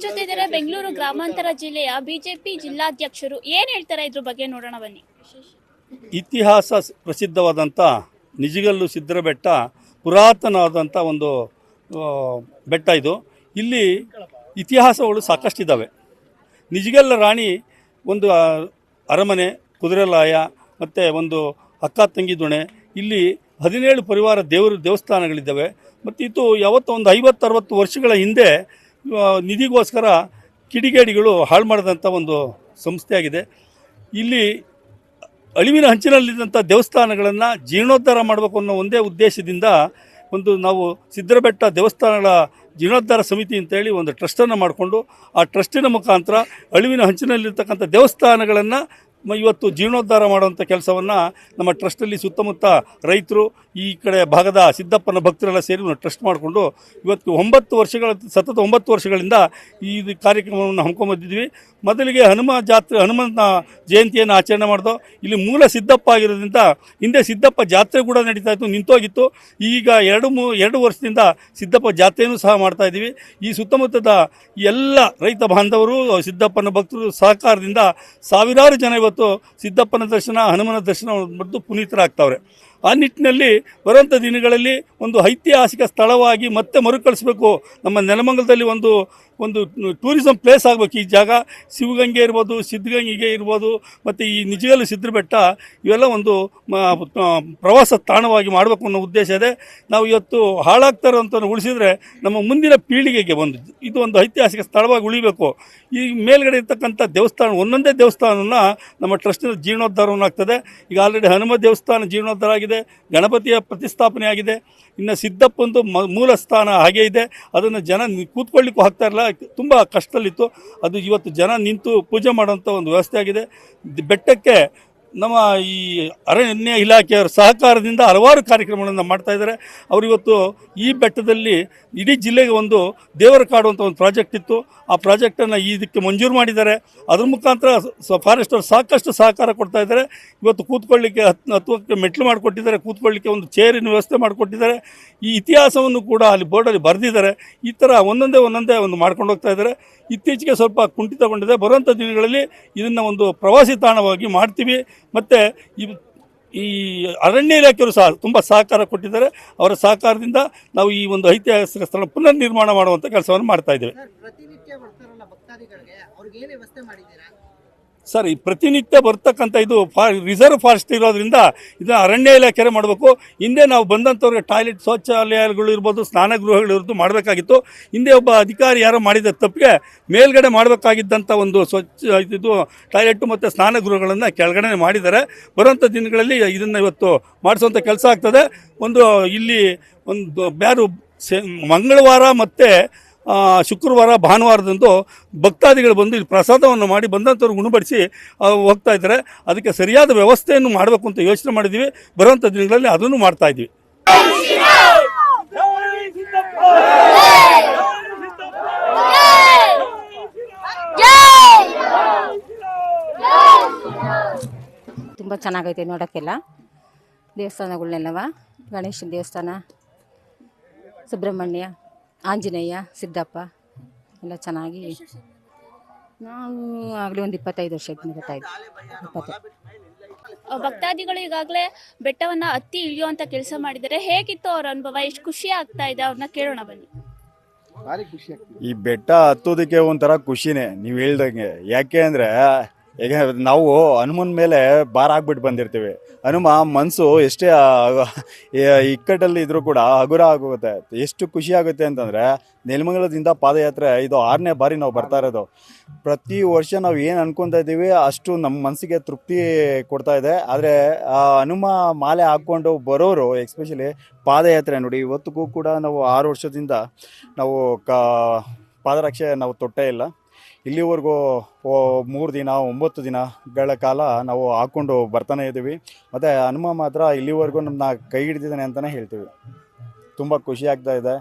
ಜೊತೆ ಇದ್ದಾರೆ ಬೆಂಗಳೂರು ಗ್ರಾಮಾಂತರ ಜಿಲ್ಲೆಯ ಬಿಜೆಪಿ ಜಿಲ್ಲಾಧ್ಯಕ್ಷರು. ಏನ್ ಹೇಳ್ತಾರೆ ಇದ್ರ ಬಗ್ಗೆ ನೋಡೋಣ ಬನ್ನಿ. ಇತಿಹಾಸ ಪ್ರಸಿದ್ಧವಾದಂಥ ನಿಜಗಲ್ಲು ಸಿದ್ಧರಬೆಟ್ಟ ಪುರಾತನವಾದಂಥ ಒಂದು ಬೆಟ್ಟ ಇದು. ಇಲ್ಲಿ ಇತಿಹಾಸಗಳು ಸಾಕಷ್ಟಿದ್ದಾವೆ. ನಿಜಗಲ್ಲ ರಾಣಿ ಒಂದು ಅರಮನೆ, ಕುದುರೆಲಾಯ ಮತ್ತು ಒಂದು ಅಕ್ಕ ತಂಗಿ ದೊಣೆ, ಇಲ್ಲಿ 17 ಪರಿವಾರ ದೇವಸ್ಥಾನಗಳಿದ್ದಾವೆ. ಮತ್ತು ಇದು ಯಾವತ್ತೋ ಒಂದು 50-60 ವರ್ಷಗಳ ಹಿಂದೆ ನಿಧಿಗೋಸ್ಕರ ಕಿಡಿಗೇಡಿಗಳು ಹಾಳು ಮಾಡಿದಂಥ ಒಂದು ಸಂಸ್ಥೆಯಾಗಿದೆ. ಇಲ್ಲಿ ಅಳಿವಿನ ಹಂಚಿನಲ್ಲಿದ್ದಂಥ ದೇವಸ್ಥಾನಗಳನ್ನು ಜೀರ್ಣೋದ್ಧಾರ ಮಾಡಬೇಕು ಅನ್ನೋ ಒಂದೇ ಉದ್ದೇಶದಿಂದ ನಾವು ಸಿದ್ಧರಬೆಟ್ಟ ದೇವಸ್ಥಾನಗಳ ಜೀರ್ಣೋದ್ಧಾರ ಸಮಿತಿ ಅಂತೇಳಿ ಒಂದು ಟ್ರಸ್ಟನ್ನು ಮಾಡಿಕೊಂಡು ಆ ಟ್ರಸ್ಟಿನ ಮುಖಾಂತರ ಅಳಿವಿನ ಹಂಚಿನಲ್ಲಿರ್ತಕ್ಕಂಥ ದೇವಸ್ಥಾನಗಳನ್ನು ಇವತ್ತು ಜೀರ್ಣೋದ್ಧಾರ ಮಾಡುವಂಥ ಕೆಲಸವನ್ನು ನಮ್ಮ ಟ್ರಸ್ಟಲ್ಲಿ ಸುತ್ತಮುತ್ತ ರೈತರು, ಈ ಕಡೆ ಭಾಗದ ಸಿದ್ದಪ್ಪನ ಭಕ್ತರೆಲ್ಲ ಸೇರಿ ಒಂದು ಟ್ರಸ್ಟ್ ಮಾಡಿಕೊಂಡು ಇವತ್ತು 9 ವರ್ಷಗಳಿಂದ ಈ ಕಾರ್ಯಕ್ರಮವನ್ನು ಹಮ್ಮಿಕೊಂಡ್ಬಂದಿದ್ವಿ. ಮೊದಲಿಗೆ ಹನುಮಂತ ಜಯಂತಿಯನ್ನು ಆಚರಣೆ ಮಾಡಿದೋ. ಇಲ್ಲಿ ಮೂಲ ಸಿದ್ದಪ್ಪ ಆಗಿರೋದ್ರಿಂದ ಹಿಂದೆ ಸಿದ್ದಪ್ಪ ಜಾತ್ರೆ ಕೂಡ ನಡೀತಾ ಇತ್ತು, ನಿಂತೋಗಿತ್ತು. ಈಗ 2 ವರ್ಷದಿಂದ ಸಿದ್ದಪ್ಪ ಜಾತ್ರೆಯನ್ನು ಸಹ ಮಾಡ್ತಾಯಿದ್ದೀವಿ. ಈ ಸುತ್ತಮುತ್ತದ ಎಲ್ಲ ರೈತ ಬಾಂಧವರು, ಸಿದ್ದಪ್ಪನ ಭಕ್ತರು ಸಹಕಾರದಿಂದ ಸಾವಿರಾರು ಜನ ಇವತ್ತು ಸಿದ್ದಪ್ಪನ ದರ್ಶನ, ಹನುಮನ ದರ್ಶನ ಪಡೆದು ಪುನೀತರಾಗ್ತಾವ್ರೆ. ಆ ನಿಟ್ಟಿನಲ್ಲಿ ಬರುವಂಥ ದಿನಗಳಲ್ಲಿ ಒಂದು ಐತಿಹಾಸಿಕ ಸ್ಥಳವಾಗಿ ಮತ್ತೆ ಮರುಕಳಿಸಬೇಕು. ನಮ್ಮ ನೆಲಮಂಗಲದಲ್ಲಿ ಒಂದು ಟೂರಿಸಂ ಪ್ಲೇಸ್ ಆಗಬೇಕು ಈ ಜಾಗ. ಶಿವಗಂಗೆ ಇರ್ಬೋದು, ಸಿದ್ಧಗಂಗೆಗೆ ಇರ್ಬೋದು, ಮತ್ತು ಈ ನಿಜಗಲ್ಲು ಸಿದ್ಧರಬೆಟ್ಟ ಇವೆಲ್ಲ ಒಂದು ಪ್ರವಾಸ ತಾಣವಾಗಿ ಮಾಡಬೇಕು ಅನ್ನೋ ಉದ್ದೇಶ ಇದೆ. ನಾವು ಇವತ್ತು ಹಾಳಾಗ್ತಾರಂತ ಉಳಿಸಿದರೆ ನಮ್ಮ ಮುಂದಿನ ಪೀಳಿಗೆಗೆ ಇದು ಒಂದು ಐತಿಹಾಸಿಕ ಸ್ಥಳವಾಗಿ ಉಳಿಬೇಕು. ಈ ಮೇಲ್ಗಡೆ ಇರ್ತಕ್ಕಂಥ ದೇವಸ್ಥಾನ, ಒಂದೊಂದೇ ದೇವಸ್ಥಾನವನ್ನು ನಮ್ಮ ಟ್ರಸ್ಟಿನ ಜೀರ್ಣೋದ್ಧಾರವನ್ನಾಗ್ತದೆ. ಈಗ ಆಲ್ರೆಡಿ ಹನುಮ ದೇವಸ್ಥಾನ ಜೀರ್ಣೋದ್ಧಾರ ಆಗಿದೆ, ಗಣಪತಿಯ ಪ್ರತಿಷ್ಠಾಪನೆ ಆಗಿದೆ. ಇನ್ನು ಸಿದ್ದಪ್ಪಂದು ಮೂಲ ಸ್ಥಾನ ಹಾಗೇ ಇದೆ. ಅದನ್ನು ಜನ ಕೂತ್ಕೊಳ್ಳಿಕ್ಕೂ ಆಗ್ತಾ ಇರಲ್ಲ, ತುಂಬ ಕಷ್ಟದಲ್ಲಿತ್ತು. ಅದು ಇವತ್ತು ಜನ ನಿಂತು ಪೂಜೆ ಮಾಡೋಂಥ ಒಂದು ವ್ಯವಸ್ಥೆ ಆಗಿದೆ. ಬೆಟ್ಟಕ್ಕೆ ನಮ್ಮ ಈ ಅರಣ್ಯ ಇಲಾಖೆಯವರ ಸಹಕಾರದಿಂದ ಹಲವಾರು ಕಾರ್ಯಕ್ರಮಗಳನ್ನು ಮಾಡ್ತಾಯಿದ್ದಾರೆ. ಅವರು ಇವತ್ತು ಈ ಬೆಟ್ಟದಲ್ಲಿ ಇಡೀ ಜಿಲ್ಲೆಗೆ ಒಂದು ದೇವರ ಕಾಡು ಅಂತ ಒಂದು ಪ್ರಾಜೆಕ್ಟ್ ಇತ್ತು. ಆ ಪ್ರಾಜೆಕ್ಟನ್ನು ಇದಕ್ಕೆ ಮಂಜೂರು ಮಾಡಿದ್ದಾರೆ. ಅದ್ರ ಮುಖಾಂತರ ಫಾರೆಸ್ಟರ್ ಸಾಕಷ್ಟು ಸಹಕಾರ ಕೊಡ್ತಾ ಇದ್ದಾರೆ. ಇವತ್ತು ಕೂತ್ಕೊಳ್ಳಿಕ್ಕೆ ಹತ್ತುವಕ್ಕೆ ಮೆಟ್ಲು ಮಾಡಿಕೊಟ್ಟಿದ್ದಾರೆ, ಕೂತ್ಕೊಳ್ಳಿಕ್ಕೆ ಒಂದು ಚೇರಿನ ವ್ಯವಸ್ಥೆ ಮಾಡಿಕೊಟ್ಟಿದ್ದಾರೆ. ಈ ಇತಿಹಾಸವನ್ನು ಕೂಡ ಅಲ್ಲಿ ಬೋರ್ಡಲ್ಲಿ ಬರೆದಿದ್ದಾರೆ. ಈ ಥರ ಒಂದೊಂದೇ ಒಂದು ಮಾಡ್ಕೊಂಡು ಹೋಗ್ತಾ ಇದ್ದಾರೆ. ಇತ್ತೀಚೆಗೆ ಸ್ವಲ್ಪ ಕುಂಠಿತಗೊಂಡಿದೆ. ಬರುವಂಥ ದಿನಗಳಲ್ಲಿ ಇದನ್ನು ಒಂದು ಪ್ರವಾಸಿ ತಾಣವಾಗಿ ಮಾಡ್ತೀವಿ. ಮತ್ತು ಈ ಅರಣ್ಯ ಇಲಾಖೆಯವರು ಸಹ ತುಂಬ ಸಹಕಾರ ಕೊಟ್ಟಿದ್ದಾರೆ. ಅವರ ಸಹಕಾರದಿಂದ ನಾವು ಈ ಒಂದು ಐತಿಹಾಸಿಕ ಸ್ಥಳ ಪುನರ್ ನಿರ್ಮಾಣ ಮಾಡುವಂಥ ಕೆಲಸವನ್ನು ಮಾಡ್ತಾ ಇದ್ದೇವೆ. ಸರ್, ಈ ಪ್ರತಿನಿತ್ಯ ಬರ್ತಕ್ಕಂಥ ಇದು ರಿಸರ್ವ್ ಫಾರೆಸ್ಟ್ ಇರೋದ್ರಿಂದ ಇದನ್ನು ಅರಣ್ಯ ಇಲಾಖೆ ಮಾಡಬೇಕು. ಹಿಂದೆ ನಾವು ಬಂದಂಥವ್ರಿಗೆ ಟಾಯ್ಲೆಟ್, ಶೌಚಾಲಯಗಳು ಇರ್ಬೋದು, ಸ್ನಾನಗೃಹಗಳು ಇರ್ಬೋದು ಮಾಡಬೇಕಾಗಿತ್ತು. ಹಿಂದೆ ಒಬ್ಬ ಅಧಿಕಾರಿ ಯಾರೋ ಮಾಡಿದ ತಪ್ಪಿಗೆ ಮೇಲ್ಗಡೆ ಮಾಡಬೇಕಾಗಿದ್ದಂಥ ಒಂದು ಇದು ಟಾಯ್ಲೆಟ್ಟು ಮತ್ತು ಸ್ನಾನಗೃಹಗಳನ್ನು ಕೆಳಗಡೆ ಮಾಡಿದ್ದಾರೆ. ಬರುವಂಥ ದಿನಗಳಲ್ಲಿ ಇದನ್ನು ಇವತ್ತು ಮಾಡಿಸುವಂಥ ಕೆಲಸ ಆಗ್ತದೆ. ಇಲ್ಲಿ ಮಂಗಳವಾರ ಮತ್ತು ಶುಕ್ರವಾರ, ಭಾನುವಾರದಂದು ಭಕ್ತಾದಿಗಳು ಬಂದು ಇಲ್ಲಿ ಪ್ರಸಾದವನ್ನು ಮಾಡಿ ಬಂದಂಥವ್ರು ಗುಣಪಡಿಸಿ ಹೋಗ್ತಾ ಇದ್ದಾರೆ. ಅದಕ್ಕೆ ಸರಿಯಾದ ವ್ಯವಸ್ಥೆಯನ್ನು ಮಾಡಬೇಕು ಅಂತ ಯೋಚನೆ ಮಾಡಿದ್ದೀವಿ. ಬರುವಂಥ ದಿನಗಳಲ್ಲಿ ಅದನ್ನು ಮಾಡ್ತಾ ಇದ್ದೀವಿ. ತುಂಬ ಚೆನ್ನಾಗೈತೆ ನೋಡೋಕ್ಕೆಲ್ಲ. ದೇವಸ್ಥಾನಗಳನ್ನೆಲ್ಲವ, ಗಣೇಶನ ದೇವಸ್ಥಾನ, ಸುಬ್ರಹ್ಮಣ್ಯ, ಆಂಜನೇಯ, ಸಿದ್ದಪ್ಪ ಎಲ್ಲ ಚೆನ್ನಾಗಿ. ನಾವು ಆಗಲೇ ಒಂದು 25 ವರ್ಷ ಭಕ್ತಾದಿಗಳು ಈಗಾಗಲೇ ಬೆಟ್ಟವನ್ನು ಹತ್ತಿ ಇಳಿಯುವಂಥ ಕೆಲಸ ಮಾಡಿದ್ದಾರೆ. ಹೇಗಿತ್ತು ಅವ್ರ ಅನುಭವ? ಎಷ್ಟು ಖುಷಿ ಆಗ್ತಾ ಇದೆ? ಅವ್ರನ್ನ ಕೇಳೋಣ ಬನ್ನಿ. ಈ ಬೆಟ್ಟ ಹತ್ತೋದಕ್ಕೆ ಒಂಥರ ಖುಷಿನೇ, ನೀವು ಹೇಳ್ದಂಗೆ. ಯಾಕೆ ಅಂದರೆ ಈಗ ನಾವು ಹನುಮನ ಮೇಲೆ ಭಾರ ಆಗ್ಬಿಟ್ಟು ಬಂದಿರ್ತೀವಿ. ಹನುಮ ಮನಸ್ಸು ಎಷ್ಟೇ ಇಕ್ಕಟ್ಟಲ್ಲಿ ಇದ್ರೂ ಕೂಡ ಹಗುರ ಆಗೋಗುತ್ತೆ. ಎಷ್ಟು ಖುಷಿ ಆಗುತ್ತೆ ಅಂತಂದರೆ, ನೆಲಮಂಗಲದಿಂದ ಪಾದಯಾತ್ರೆ ಇದು 6ನೇ ಬಾರಿ ನಾವು ಬರ್ತಾ ಇರೋದು. ಪ್ರತಿ ವರ್ಷ ನಾವು ಏನು ಅನ್ಕೊತಾ ಇದ್ದೀವಿ ಅಷ್ಟು ನಮ್ಮ ಮನಸ್ಸಿಗೆ ತೃಪ್ತಿ ಕೊಡ್ತಾ ಇದೆ. ಆದರೆ ಹನುಮ ಮಾಲೆ ಹಾಕ್ಕೊಂಡು ಬರೋರು, ಎಸ್ಪೆಷಲಿ ಪಾದಯಾತ್ರೆ ನೋಡಿ, ಇವತ್ತಿಗೂ ಕೂಡ ನಾವು 6 ವರ್ಷದಿಂದ ನಾವು ಪಾದರಕ್ಷೆ ನಾವು ತೊಟ್ಟೇ ಇಲ್ಲ. ಇಲ್ಲಿವರೆಗೂ 3 ದಿನ 9 ದಿನಗಳ ಕಾಲ ನಾವು ಹಾಕ್ಕೊಂಡು ಬರ್ತಾನೆ ಇದ್ದೀವಿ. ಮತ್ತು ಹನುಮ ಮಾತ್ರ ಇಲ್ಲಿವರೆಗೂ ನಮ್ಮನ್ನ ಕೈ ಹಿಡಿದಿದ್ದಾನೆ ಅಂತಲೇ ಹೇಳ್ತೀವಿ. ತುಂಬ ಖುಷಿ ಆಗ್ತಾ ಇದೆ.